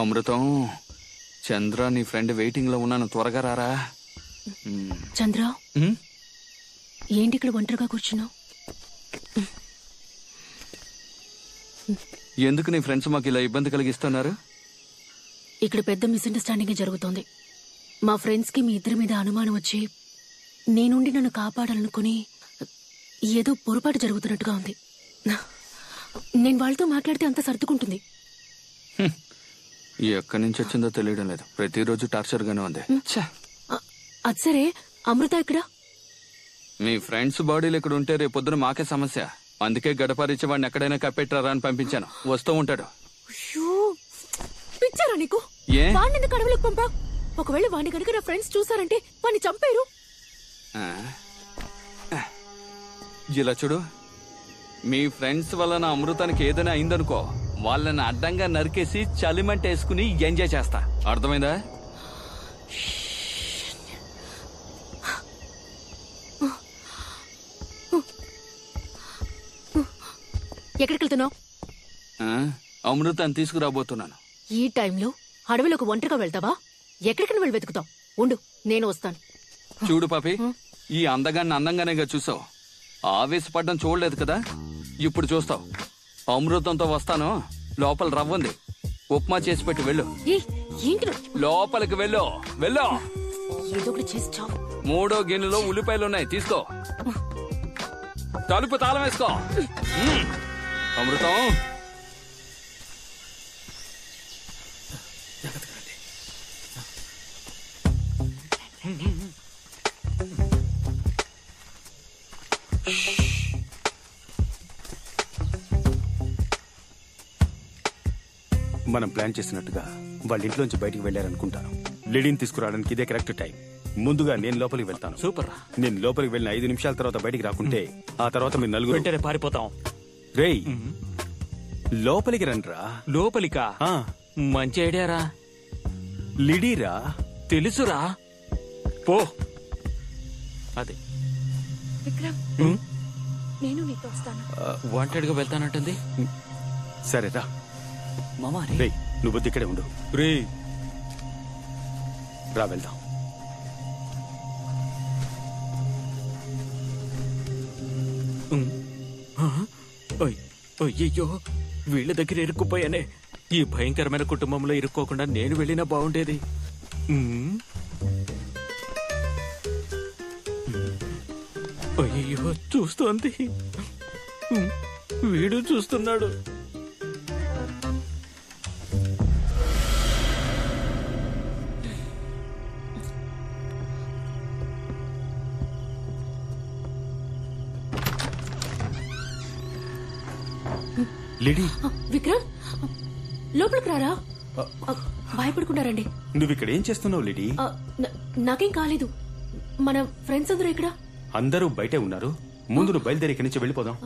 అమృతం, చంద్ర నీ friend waiting లో ఉన్నాను, త్వరగా రారా. చంద్ర, ఏంటి ఇక్కడ ఒంటరిగా కూర్చున్నావు? ఎందుకు నీ ఫ్రెండ్స్ మాకు ఇలా ఇబ్బంది కలిగిస్తున్నారు? ఇక్కడ పెద్ద మిస్అండర్స్టాండింగ్ జరుగుతోంది. మా ఫ్రెండ్స్ కి మీ ఇద్దరి మీద అనుమానం వచ్చి నేనుండి నన్ను కాపాడాలనుకుని ఏదో పొరపాటు జరుగుతున్నట్టుగా ఉంది. నేను వాళ్ళతో మాట్లాడితే అంత సర్దుకుంటుంది. ఎక్కడి నుంచి వచ్చిందో తెలియడం లేదు, ప్రతిరోజు టార్చర్ గానే ఉంది. అది సరే, అమృత ఇక్కడ? మీ ఫ్రెండ్స్ బాడీలు ఇక్కడ ఉంటే రేపొద్దున మాకే సమస్య. అందుకే గడపరిచి వాడిని ఎక్కడైనా కప్పెట్టారా అని పంపించాను, వస్తూ ఉంటాడు. పిచ్చారా నీకు? వాడిని ఎందుకు అడవులకు పంపా? ఒకవేళ వాడిని కనుక నా ఫ్రెండ్స్ చూసారంటే వాడిని చంపారు. ఇలా చూడు, మీ ఫ్రెండ్స్ వల్ల నా అమృతానికి ఏదైనా అయిందనుకో, వాళ్ళని అడ్డంగా నరికేసి చలిమంట వేసుకుని ఎంజాయ్ చేస్తా, అర్థమైందా? ఎక్కడికి వెళ్తున్నావు? అమృతాన్ని తీసుకురాబోతున్నాను. ఈ టైంలో అడవిలోకి ఒంటరిగా వెళ్తావా? ఎక్కడికి వెళ్ళి వెతుకుతావు? ఉండు, నేను వస్తాను. చూడు పాపి, ఈ అందగాన్ని అందంగానేగా చూసావు, ఆవేశపడ్డం చూడలేదు కదా, ఇప్పుడు చూస్తావు. అమృతంతో వస్తాను, లోపల రవ్వుంది, ఉప్మా చేసి పెట్టి వెళ్ళు. లోపలికి వెళ్ళు, వెళ్ళు. ఏదో ఒకటి చేసి చావు. 3వ గిన్నెలో ఉల్లిపాయలున్నాయి, తీసుకో. తలుపు తాళం వేసుకో. అమృతం, మనం ప్లాన్ చేసినట్టుగా వాళ్ళ ఇంట్లోంచి బయటికి వెళ్లారనుకుంటాను. లేడీని తీసుకురావడానికి ఇదే కరెక్ట్ టైం. ముందుగా నేను లోపలికి వెళ్తాను. సూపర్. నేను లోపలికి వెళ్ళిన 5 నిమిషాల తర్వాత బయటికి రాకుంటే ఆ తర్వాత మీరు నలుగురు వెంటనే పారిపోతాం. రేయ్, లోపలికి రండ్రా. లోపలికా? మంచి ఐడియారా. లిడీరా? తెలుసురా, పో. అదే విక్రమ్, నేను నీతో వస్తాను. వాంటెడ్గా వెళ్తానంటుంది. సరేరా మామా. రేయ్, నువ్వు ఇక్కడే ఉండు. రే, రా వెళ్దాం. అయ్యో, వీళ్ళ దగ్గర ఇరుక్కుపోయానే. ఈ భయంకరమైన కుటుంబంలో ఇరుక్కోకుండా నేను వెళ్ళినా బాగుండేది. అయ్యో, చూస్తోంది, వీడు చూస్తున్నాడు. లిడీ, విక్రమ్, లోపలికి రారా. భయపడుకుంటారండి. నువ్వు ఇక్కడ ఏం చేస్తున్నావు లిడీ? నాకేం కాలేదు. మన ఫ్రెండ్స్ అందరూ ఇక్కడ? అందరూ బయటే ఉన్నారు. ముందు నువ్వు బయలుదేరి ఇక్కడి నుంచి వెళ్ళిపోదాం.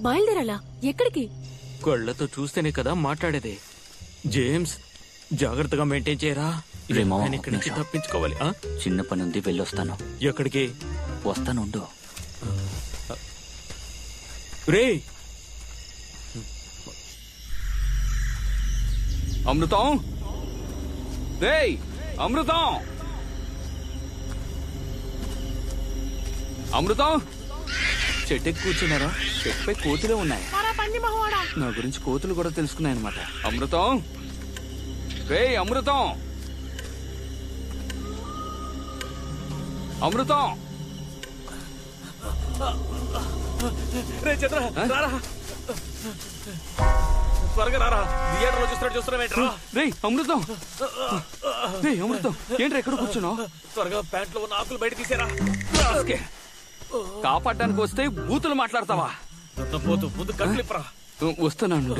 బయలుదేరాలా? ఎక్కడికి? కళ్ళతో చూస్తేనే కదా మాట్లాడేది. జేమ్స్, జాగ్రత్తగా మెయింటైన్ చేయరా. ఇక్కడి నుంచి తప్పించుకోవాలి. చిన్న పని ఉంది, వెళ్ళొస్తాను. ఎక్కడికి? వస్తాను, ఉండు. రే, అమృతం, రేయ్ అమృతం, అమృతం. చెట్టుకి కూర్చున్నారా? చెట్టుపై కోతులే ఉన్నాయి. నా గురించి కోతులు కూడా తెలుసుకున్నాయన్నమాట. అమృతం, రేయ్ అమృతం, అమృతం. రే చంద్ర, రారా, త్వరగా రారా. థియేటర్ లో చూస్తున్నావేంట్రా? రేయ్ అమృతం, రేయ్ అమృతం, ఏంట్రా ఎక్కడ కూర్చున్నావు? త్వరగా ప్యాంట్లో ఉన్న ఆకులు బయట తీసేరా. కాపాడడానికి వస్తే బూతులు మాట్లాడతావా? పోతూ ముందు కట్లిప్పరా. వస్తున్నాను.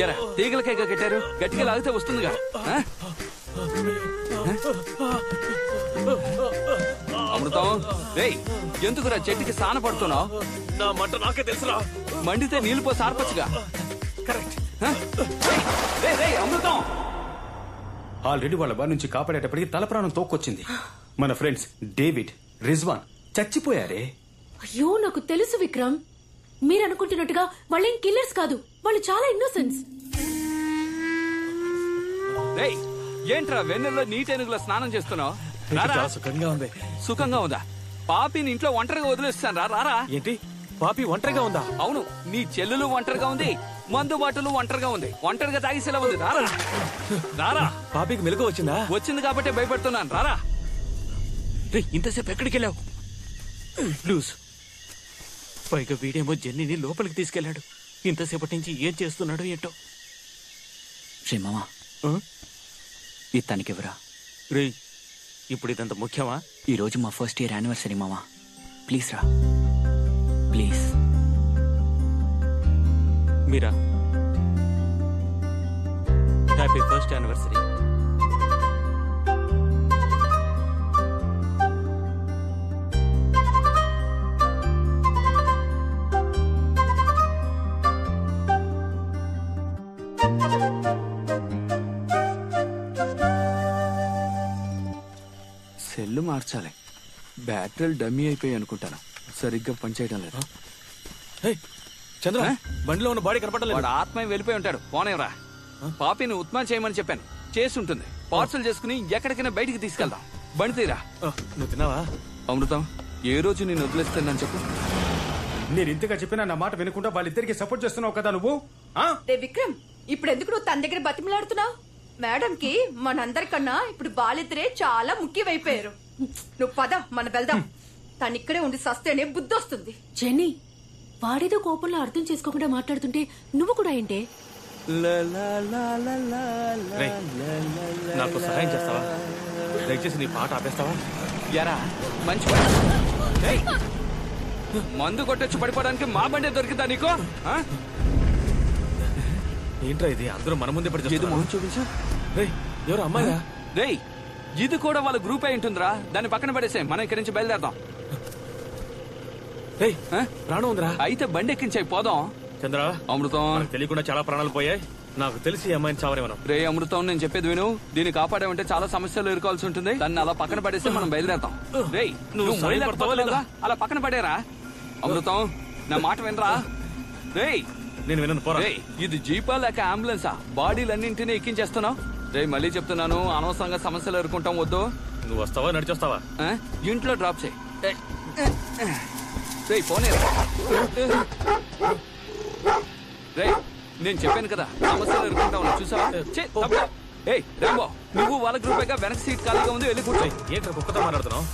ఎరా, తీగలకేగా కట్టారు, గట్టిగా లాగితే వస్తుందిగా. అమృతం, రేయ్ ఎందుకురా చెట్టుకి సాన పడుతున్నావు? నా మంట నాకే తెలుసురా. మండితే నీళ్ళు పోసి ఆర్పచ్చుగా. కరెక్ట్. అమృతం, ఆల్రెడీ వాళ్ళ బారి నుంచి కాపాడేటప్పటికి తల ప్రాణం తోక్కొచ్చింది. మన ఫ్రెండ్స్ డేవిడ్, రిజ్వాన్ చచ్చిపోయారే. అయ్యో, నాకు తెలుసు విక్రమ్. మీరు అనుకుంటున్నట్టుగా వాళ్ళేం కిల్లర్స్ కాదు. వాళ్ళు చాలా ఇన్నోసెన్స్. రేయ్ ఏంట్రా వెన్నెల్లో నీటెనుగులో స్నానం చేస్తున్నావు? చాలా సుఖంగా ఉంది. సుఖంగా ఉందా? పాపిని ఇంట్లో ఒంటరిగా వదిలేస్తాను రారా. ఏంటి పాపి ఒంటరిగా ఉందా? అవును, నీ చెల్లెలు ఒంటరిగా ఉంది, మందు బాటలు ఒంటరిగా ఉంది, ఒంటరిగా తాగిసేలా ఉంది. రారా రారా. పాపికి మెలకు వచ్చిందా? వచ్చింది కాబట్టి భయపడుతున్నాను. రారా. ఇంతసేపు ఎక్కడికి వెళ్ళావు? లూజ్. పైగా వీడేమో జెన్నీని లోపలికి తీసుకెళ్లాడు. ఇంతసేపటి నుంచి ఏం చేస్తున్నాడు ఏంటో. రే మామా ఇది తనకివ్వరా. రే ఇప్పుడు ఇదంత ముఖ్యమా? ఈ రోజు మా ఫస్ట్ ఇయర్ యానివర్సరీ మామా, ప్లీజ్ రా please. Meera happy first anniversary. Cell మార్చాలి. బ్యాటరీలు డమ్మీ అయిపోయి అనుకుంటాను, సరిగ్గా పనిచేయడం లేదు. చంద్ర బండిలో ఉన్న బాడీ కనపడలేదు. వాడు ఆత్మయం వెళ్ళిపోయి ఉంటాడు. పోనేవరా. పాపిని ఉత్మా చేయమని చెప్పాను, చేసి ఉంటుంది. పార్సల్ చేసుకుని ఎక్కడికైనా బయటికి తీసుకెళ్దాం. బండి తీరా. నువ్వు తిన్నావా? అమృతం, ఏ రోజు నేను వదిలేస్తానని చెప్పు. నేను ఇంతగా చెప్పినా నా మాట వినకుండా వాళ్ళిద్దరికి సపోర్ట్ చేస్తున్నావు కదా నువ్వు. రే విక్రమ్, ఇప్పుడు ఎందుకు నువ్వు తన దగ్గర బతిమలాడుతున్నావు? మేడం కి మనందరికన్నా ఇప్పుడు వాళ్ళిద్దరే చాలా ముఖ్యమైపోయారు. నువ్వు పద, మనం వెళ్దాం. తను ఇక్కడే ఉండి సస్తేనే బుద్ధి వస్తుంది. జెన్నీ, వాడేదో కోపంలో అర్థం చేసుకోకుండా మాట్లాడుతుంటే నువ్వు కూడా ఏంటే? నాకు సహాయం చేస్తావా? దయచేసి నీ పాట ఆపేస్తావా? ఎరా మంచి మందు కొట్టొచ్చి పడిపోవడానికి మా బండే దొరికిందా నీకు? ఏంట్రా ఇది? అందరూ మన ముందే పడి ఏదో మొహం చూపించు. ఎవరు అమ్మాయిరా? రేయ్, ఇది కూడా వాళ్ళ గ్రూప్ అయి ఉంటుందిరా. దాన్ని పక్కన పడేసే, మనం ఇక్కడి నుంచి బయలుదేరదాం. ప్రాణం ఉందిరా. అయితే బండి ఎక్కించాయి, పోదాం. చంద్ర, అమృతం, తెలియకుండా చాలా ప్రాణాలు పోయాయి. నాకు తెలిసి అమ్మాయిని చావరేమను. రే అమృతం, నేను చెప్పేది విను. దీన్ని కాపాడామంటే చాలా సమస్యలు ఎదుర్కోవాల్సి ఉంటుంది. దాన్ని అలా పక్కన పడేస్తే మనం బయలుదేరతాం. రేయ్, నువ్వు మొదలెట్టవా? అలా పక్కన పడేరా. అమృతం, నా మాట వినరా. రేయ్, నేను వినను, పోరా. రేయ్, ఇది జీపా లేక అంబులెన్సా? బాడీలన్నింటినీ ఎక్కించేస్తున్నావు. రే మళ్ళీ చెప్తున్నాను, అనవసరంగా సమస్యలు ఎదుర్కొంటాం వద్దు. నువ్వు వస్తావా నడిచొస్తావా? ఇంట్లో డ్రాప్ చేయి. రేయ్ పోనీ. రేయ్, నేను చెప్పాను కదా సమస్యలు ఎదుర్కొంటావు, చూసావా? ఏయ్ రాంబో, నువ్వు వాళ్ళ గ్రూపేగా వెనక సీట్ ఖాళీగా ఉంది, వెళ్ళి కూర్చోయి. ఏంట్రా కుక్కతో మాట్లాడుతున్నావు?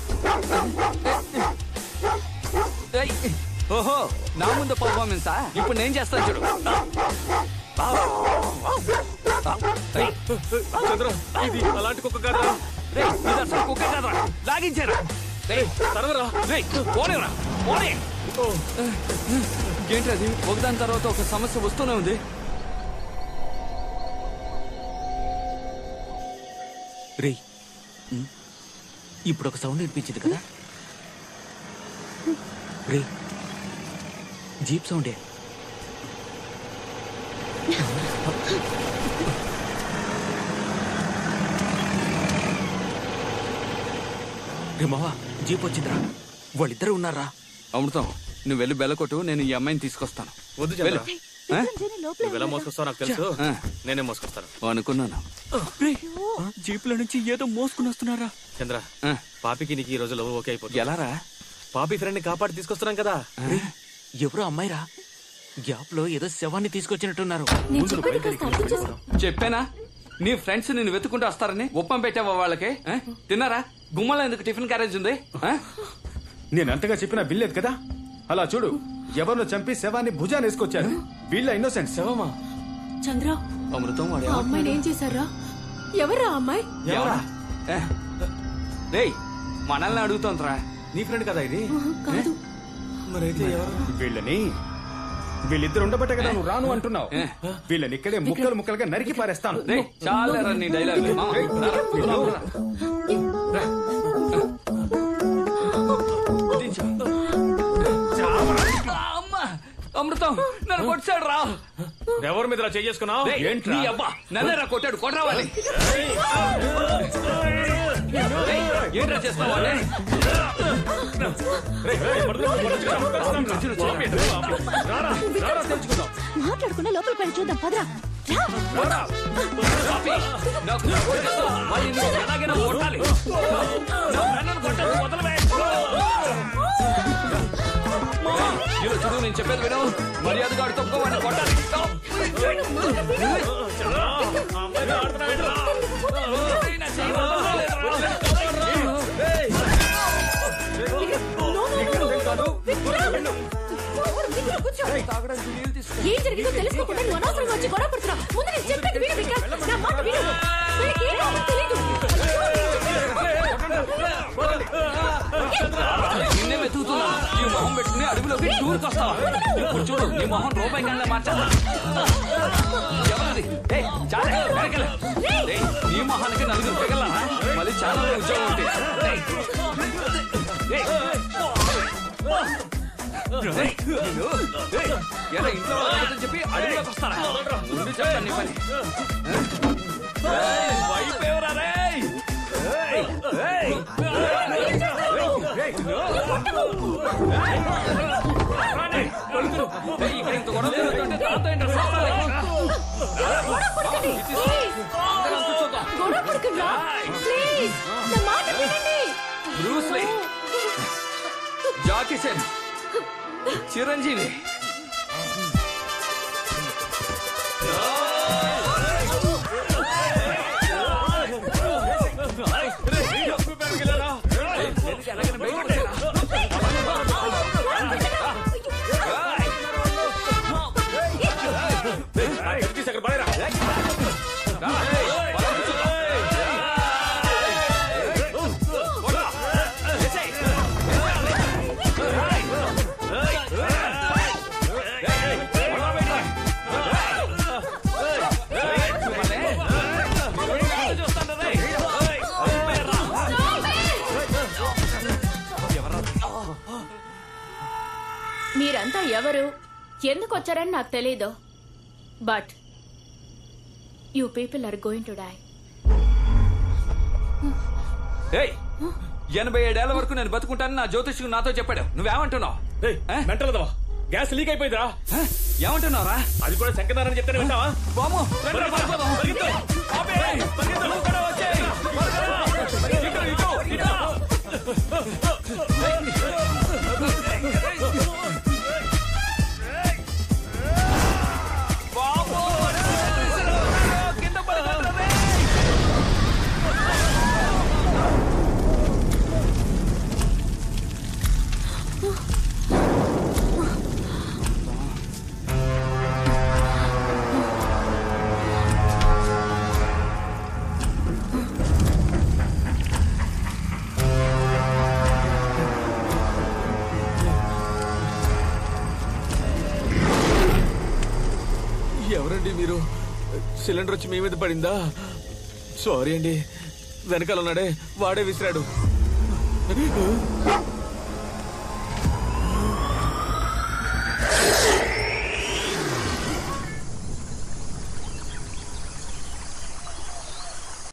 ఓహో, నా ముందు పర్ఫార్మెన్సా? ఇప్పుడు నేను చేస్తాను చూడు. చంద్ర, ఇది అలాంటి కుక్క కాదురా. రేయ్, ఇది అసలు కుక్క కాదురా, లాగించారా. రేయ్ తరవరా. రేయ్ పోనేరా, పోనే. ఏంటది? ఒకదాని తర్వాత ఒక సమస్య వస్తూనే ఉంది. రే, ఇప్పుడు ఒక సౌండ్ వినిపించింది కదా? రే, జీప్ సౌండే. రే మావా, జీప్ వచ్చిందిరా. వాళ్ళిద్దరు ఉన్నారా? అమృతం, నువ్వు వెళ్ళి బెల్లకొట్టు, నేను ఈ అమ్మాయిని తీసుకొస్తాను. వద్దు చంద్ర, నువ్వు ఎలా మోసుకొస్తావు నాకు తెలుసు. నేనే మోసుకొస్తాను అనుకున్నాను. జీపుల నుంచి ఏదో మోసుకుని వస్తున్నారా? చంద్ర, పాపికి నీకు ఈ రోజు లవ్ ఓకే అయిపోతుంది. ఎలారా? పాపి ఫ్రెండ్ ని కాపాడి తీసుకొస్తున్నాం కదా. ఎవరో అమ్మాయిరా, గ్యాప్ లో ఏదో శవాన్ని తీసుకొచ్చినట్టున్నారు. చెప్పానా నీ ఫ్రెండ్స్ నిన్ను వెతుకుంటూ వస్తారని? ఉప్పం పెట్టావా వాళ్ళకి? తిన్నారా? గుమ్మలో ఎందుకు టిఫిన్ క్యారేజ్ ఉంది? నేను అంతగా చెప్పినా వినలేదు కదా. అలా చూడు, ఎవరినో చంపి శవాన్ని భుజాన్ని వేసుకొచ్చారు. వీళ్ళ ఇన్నోసెంట్. శవమా? చంద్ర, అమృతం, వాడు ఆ అమ్మాయిని ఏం చేశారా? ఎవరా అమ్మాయి? ఎవరా? రేయ్, మనల్ని అడుగుతోందిరా. నీ ఫ్రెండ్ కదా ఇది? కాదు. మరైతే ఎవరు? వీళ్ళిద్దరు ఉండబట్టే కదా నువ్వు రాను అంటున్నావు. వీళ్ళని ఇక్కడే ముక్కలు ముక్కలుగా నరికి పారేస్తాను. చాలా నీ డైలాగ్. అమృతం, నన్ను కొట్టాడు రా. ఎవరి మీద చేసుకున్నావు? ఏంటి అబ్బా, నన్నేరా కొట్టాడు, కొట్టరావాలి. ఏంట్రా చేస్తావా? మాట్లాడుకున్నా లోపల పడి చూద్దాం, పదరా. కాఫీ, నాకు కొట్టేస్తావు. మళ్ళీ నువ్వు ఎలాగైనా కొట్టాలి. నా ఫ్రెండ్ని కొట్టేసి వదలవే. ఇలా చూడు, నేను చెప్పేది విను. మర్యాదగా ఆడు తప్పుకోవాలని కొట్టాలి. ఏం జరిగిందో తెలుసుకోకుండా నువ్వు అనవసరంగా వచ్చి గొడవ పడుతున్నావు. ముందు నేను చెప్పేది విను విక్రమ్. నా మాట విను. వీళ్ళకి ఏం కావాలో తెలీదు. నిన్నే వెతుకుతున్నాను. ఈ మొహం పెట్టుకుని అడవిలోకి టూర్కి వస్తావా? ఇప్పుడు చూడు, నీ మొహం రూపాయి కన్నా మార్చాలా? ఎవరిది? చాలా వెనకలే. నీ మొహానికి నలుగురు పెగలరా? మళ్ళీ చాలా ఉద్యోగం ఉంటుంది. ఎలా ఇంట్లో వాళ్ళని చెప్పి అడవిలోకి వస్తారా? ముందు చెప్తాను నీ పని. అయిపోయావురా రే. ఇక్కడ ఇంత గొడవ జరుగుతుంటే తాత ఏంటో గొడవ పడకండి. ప్లీజ్ నా మాట వినండి. Bruce Lee, Jackie Chan, Chiranjeevi. మీరంతా ఎవరు, ఎందుకు వచ్చారని నాకు తెలీదు. But you people are going to die. 87 ఏళ్ల వరకు నేను బతుకుంటానని నా జ్యోతిష్కు నాతో చెప్పాడు. నువ్వేమంటున్నావు? మెంటలదవా, గ్యాస్ లీక్ అయిపోయిందిరా. ఏమంటున్నావురా? అది కూడా శంకదారని చెప్తానే వింటావా? బాము, ఎవరండి మీరు? సిలిండర్ వచ్చి మీ మీద పడిందా? సారీ అండి, వెనకాల ఉన్నాడే వాడే విసిరాడు.